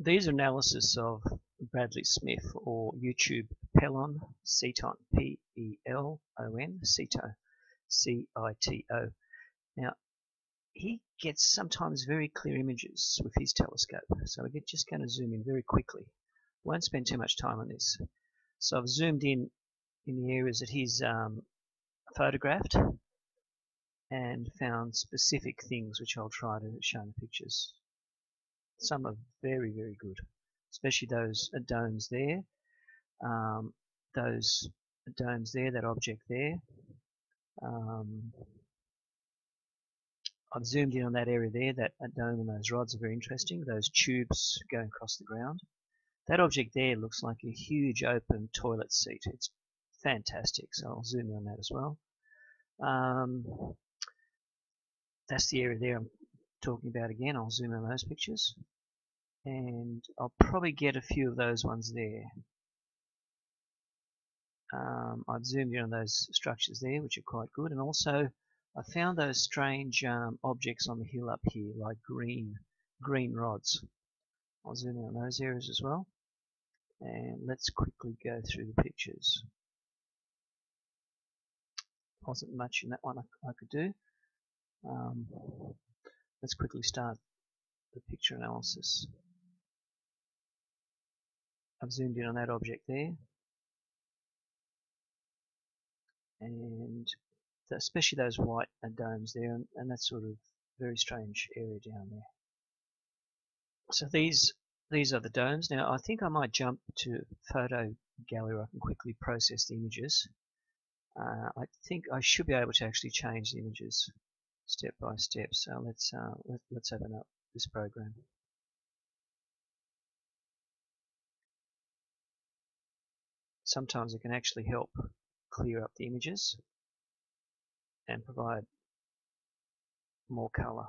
These are analysis of Bradley Smith or YouTube Pelon, Cito, P-E-L-O-N, Cito, C-I-T-O. Now, he gets sometimes very clear images with his telescope, so we're just going to zoom in very quickly. Won't spend too much time on this. So I've zoomed in the areas that he's photographed and found specific things which I'll try to show in the pictures. Some are very, very good, especially those domes there, that object there. I've zoomed in on that area there, that dome and those rods are very interesting, those tubes going across the ground. That object there looks like a huge open toilet seat. It's fantastic, so I'll zoom in on that as well. That's the area there I'm talking about again. I'll zoom in on those pictures. And I'll probably get a few of those ones there. I've zoomed in on those structures there, which are quite good. And also, I found those strange objects on the hill up here, like green rods. I'll zoom in on those areas as well. And let's quickly go through the pictures. Wasn't much in that one I could do. Let's quickly start the picture analysis. I've zoomed in on that object there. And especially those white domes there, and that sort of very strange area down there. So these are the domes. Now I think I might jump to photo gallery where I can quickly process the images. I think I should be able to actually change the images step by step. So let's open up this program. Sometimes it can actually help clear up the images and provide more color.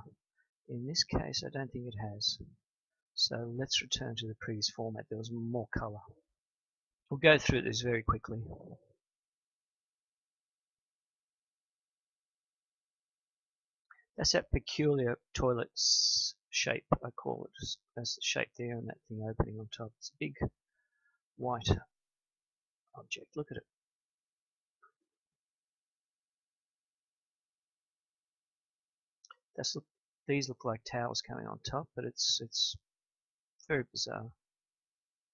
In this case, I don't think it has. So let's return to the previous format. There was more color. We'll go through this very quickly. That's that peculiar toilet shape, I call it. That's the shape there and that thing opening on top. It's a big white object. Look at it. These look like towers coming on top, but it's very bizarre.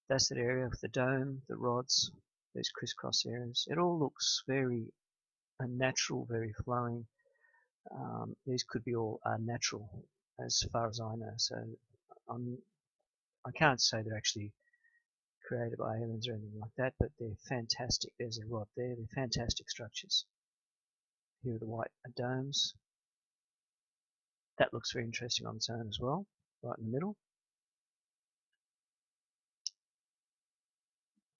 That's that area with the dome, the rods, these crisscross areas. It all looks very unnatural, very flowing. These could be all natural, as far as I know. So I can't say they're actually created by aliens or anything like that, but they're fantastic. There's a rod there. They're fantastic structures. Here are the white domes. That looks very interesting on its own as well, right in the middle.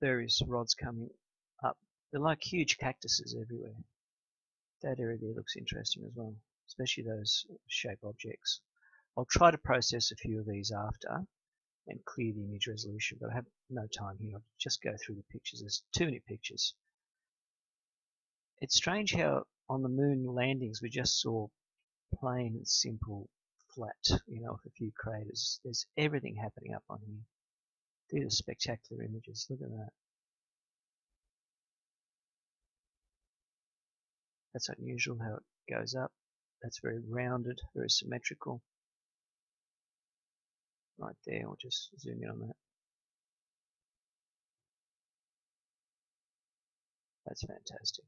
Various rods coming up. They're like huge cactuses everywhere. That area there looks interesting as well, especially those shape objects. I'll try to process a few of these after and clear the image resolution, but I have no time here. I'll just go through the pictures. There's too many pictures. It's strange how on the moon landings we just saw plain and simple flat, with a few craters. There's everything happening up on here. These are spectacular images. Look at that. That's unusual how it goes up. That's very rounded, very symmetrical. Right there, I'll just zoom in on that. That's fantastic.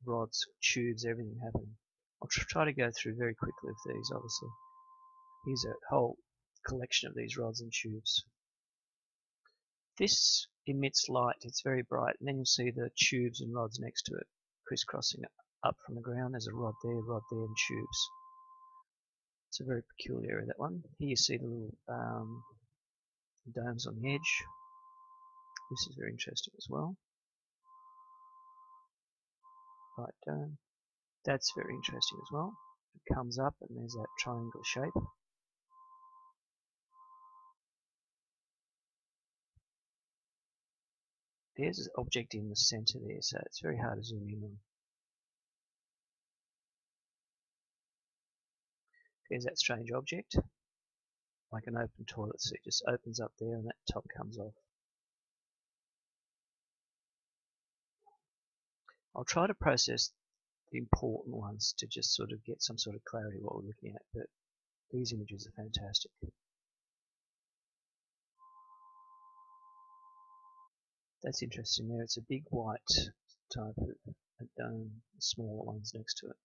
Rods, tubes, everything happening. I'll try to go through very quickly with these, obviously. Here's a whole collection of these rods and tubes. This emits light, it's very bright, and then you'll see the tubes and rods next to it crisscrossing up from the ground. There's a rod there, and tubes. It's a very peculiar area, that one. Here you see the little domes on the edge. This is very interesting as well. Right dome. That's very interesting as well. It comes up and there's that triangle shape. There's an object in the center there, so it's very hard to zoom in on. There's that strange object, like an open toilet seat, just opens up there and that top comes off. I'll try to process the important ones to just sort of get some sort of clarity what we're looking at, but these images are fantastic. That's interesting there. It's a big white type of a dome, smaller ones next to it.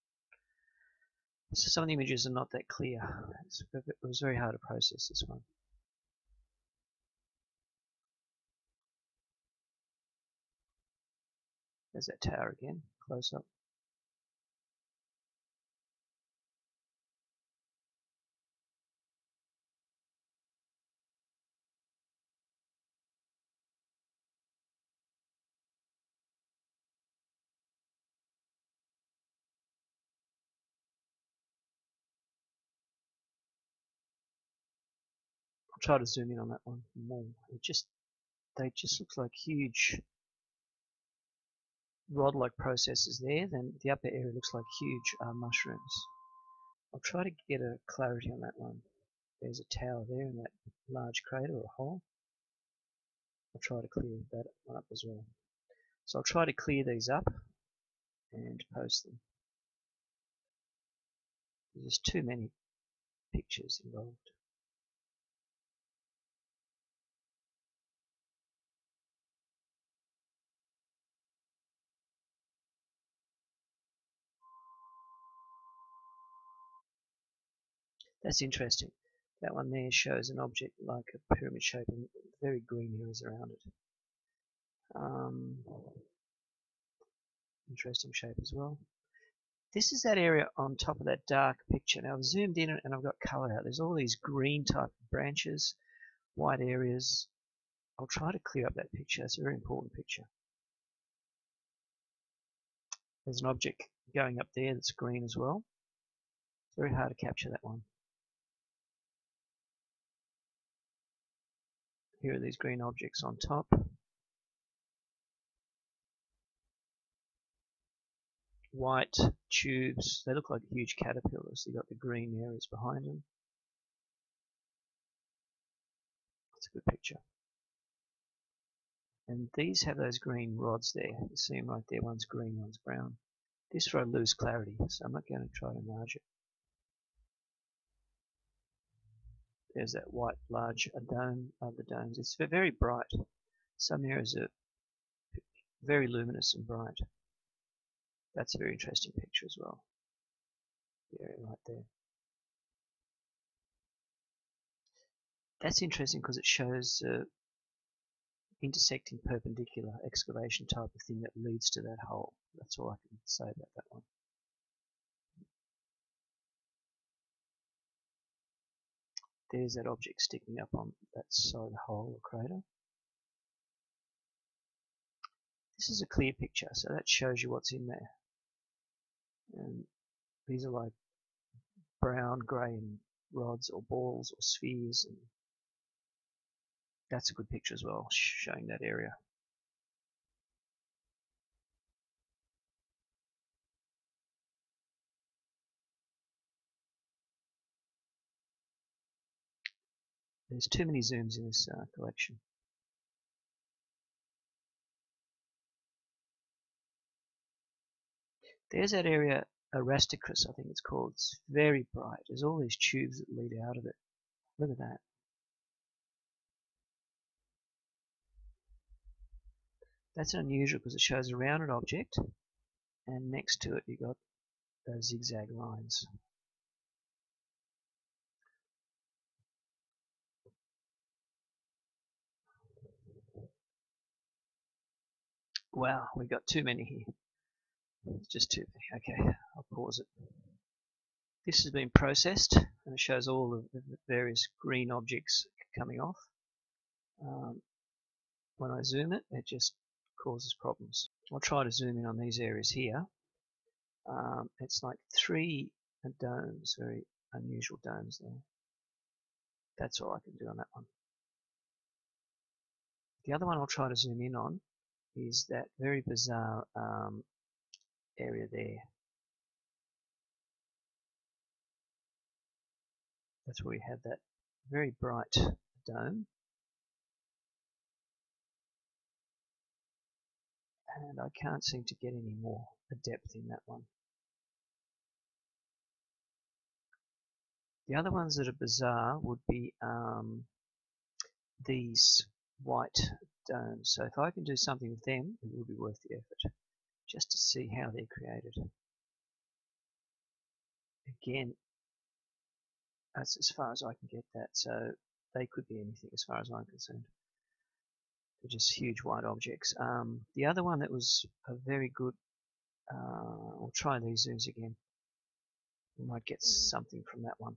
So some of the images are not that clear. It was very hard to process this one. There's that tower again, close up. I'll try to zoom in on that one more. They just look like huge rod-like processes there. Then the upper area looks like huge mushrooms. I'll try to get a clarity on that one. There's a tower there in that large crater or hole. I'll try to clear that one up as well. So I'll try to clear these up and post them. There's just too many pictures involved. That's interesting. That one there shows an object like a pyramid shape and very green areas around it. Interesting shape as well. This is that area on top of that dark picture. Now I've zoomed in and I've got colour out. There's all these green type branches, white areas. I'll try to clear up that picture. It's a very important picture. There's an object going up there that's green as well. It's very hard to capture that one. Here are these green objects on top. White tubes. They look like huge caterpillars. They've got the green areas behind them. That's a good picture. And these have those green rods there. You see them right there. One's green, one's brown. This row lose clarity, so I'm not going to try to enlarge it. There's that white large dome of the domes. It's very bright. Some areas are very luminous and bright. That's a very interesting picture as well. The area right there. That's interesting because it shows intersecting perpendicular excavation type of thing that leads to that hole. That's all I can say about that one. There's that object sticking up on that side of the hole or crater. This is a clear picture, so that shows you what's in there. And these are like brown, grey rods or balls or spheres. And that's a good picture as well, showing that area. There's too many zooms in this collection. There's that area, Arasticus, I think it's called. It's very bright. There's all these tubes that lead out of it. Look at that. That's unusual because it shows a rounded object, and next to it you've got those zigzag lines. Wow, we've got too many here. It's just too many. Okay, I'll pause it. This has been processed, and it shows all of the various green objects coming off. When I zoom it, it just causes problems. I'll try to zoom in on these areas here. It's like 3 domes, very unusual domes there. That's all I can do on that one. The other one I'll try to zoom in on is that very bizarre area there. That's where we had that very bright dome. And I can't seem to get any more depth in that one. The other ones that are bizarre would be these white domes. So if I can do something with them, it will be worth the effort, just to see how they're created. Again, that's as far as I can get that, so they could be anything as far as I'm concerned. They're just huge white objects. The other one that was a very good, we'll try these zooms again. We might get something from that one.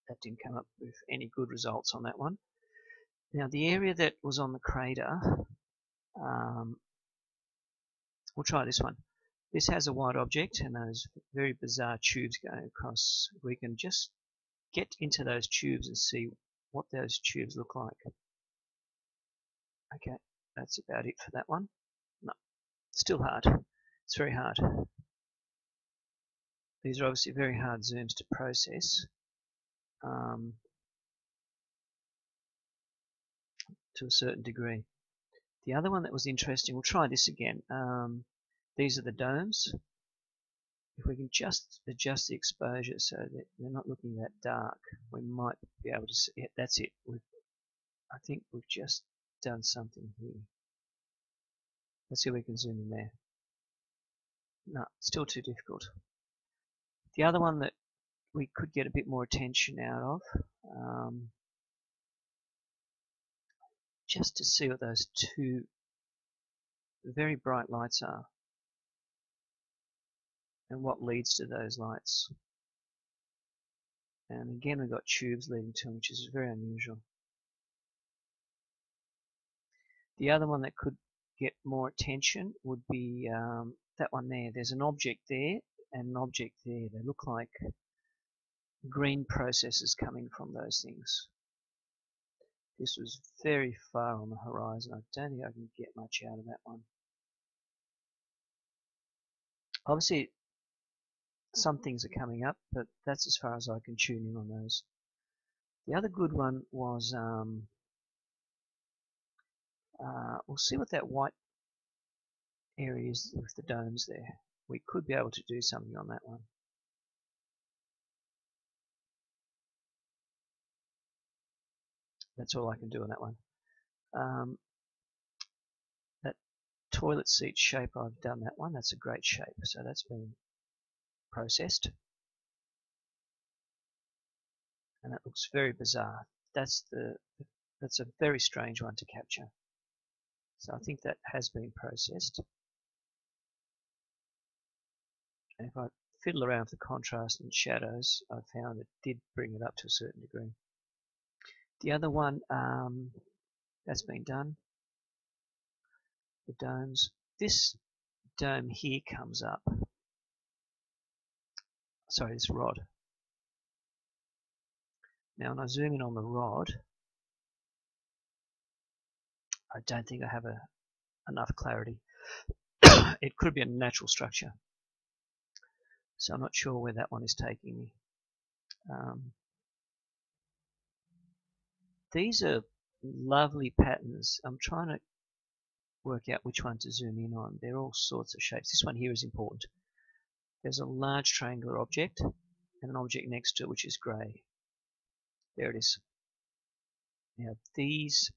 That didn't come up with any good results on that one. Now the area that was on the crater, we'll try this one. This has a white object and those very bizarre tubes going across. We can just get into those tubes and see what those tubes look like. Okay, that's about it for that one. No, still hard. It's very hard. These are obviously very hard zooms to process. To a certain degree. The other one that was interesting, we'll try this again. These are the domes. If we can just adjust the exposure so that they're not looking that dark, we might be able to see it. That's it. I think we've just done something here. Let's see if we can zoom in there. No, still too difficult. The other one that we could get a bit more attention out of, just to see what those two very bright lights are and what leads to those lights. And again, we've got tubes leading to them, which is very unusual. The other one that could get more attention would be that one there. There's an object there and an object there. They look like green processes coming from those things. This was very far on the horizon. I don't think I can get much out of that one. Obviously, some things are coming up, but that's as far as I can tune in on those. The other good one was, we'll see what that white area is with the domes there. We could be able to do something on that one. That's all I can do on that one. That toilet seat shape, I've done that one. That's a great shape. So that's been processed. And that looks very bizarre. That's a very strange one to capture. So I think that has been processed. And if I fiddle around with the contrast and shadows, I found it did bring it up to a certain degree. The other one, that's been done. The domes. This dome here comes up. Sorry, this rod. Now when I zoom in on the rod, I don't think I have enough clarity. It could be a natural structure. So I'm not sure where that one is taking me. These are lovely patterns. I'm trying to work out which one to zoom in on. They're all sorts of shapes. This one here is important. There's a large triangular object and an object next to it which is grey. There it is. Now these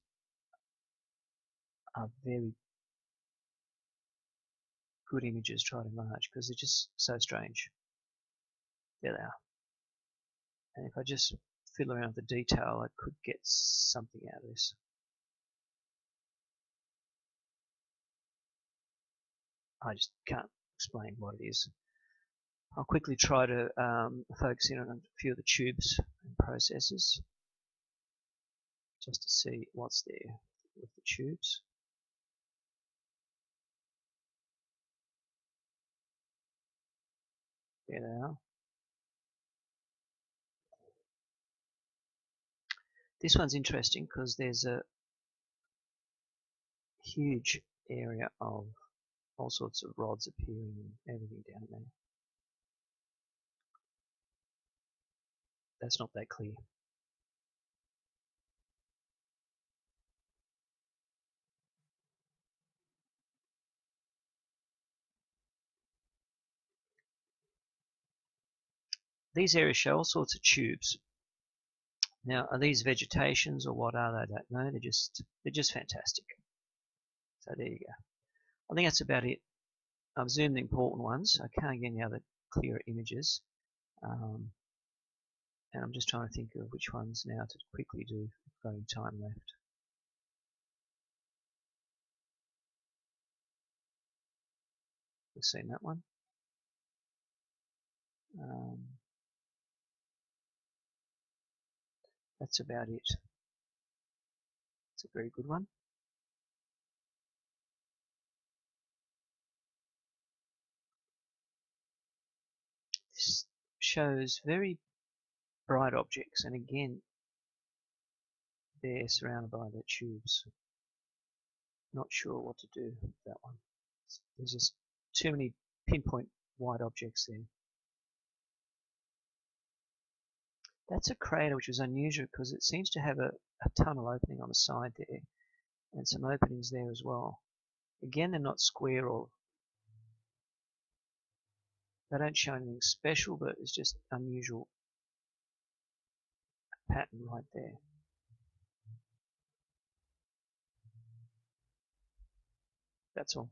are very good images to try to enlarge because they're just so strange. There they are. And if I just fiddle around with the detail, I could get something out of this. I just can't explain what it is. I'll quickly try to focus in on a few of the tubes and processes just to see what's there with the tubes. There they are. This one's interesting because there's a huge area of all sorts of rods appearing and everything down there. That's not that clear. These areas show all sorts of tubes. Now, are these vegetations or what are they? I don't know. They're just fantastic. So there you go. I think that's about it. I've zoomed the important ones. I can't get any other clearer images. And I'm just trying to think of which ones now to quickly do. I've got any time left. We've seen that one. That's about it. It's a very good one. This shows very bright objects, and again, they're surrounded by the tubes. Not sure what to do with that one. There's just too many pinpoint white objects there. That's a crater, which is unusual because it seems to have a tunnel opening on the side there, and some openings there as well. Again, they're not square or they don't show anything special, but it's just unusual pattern right there. That's all.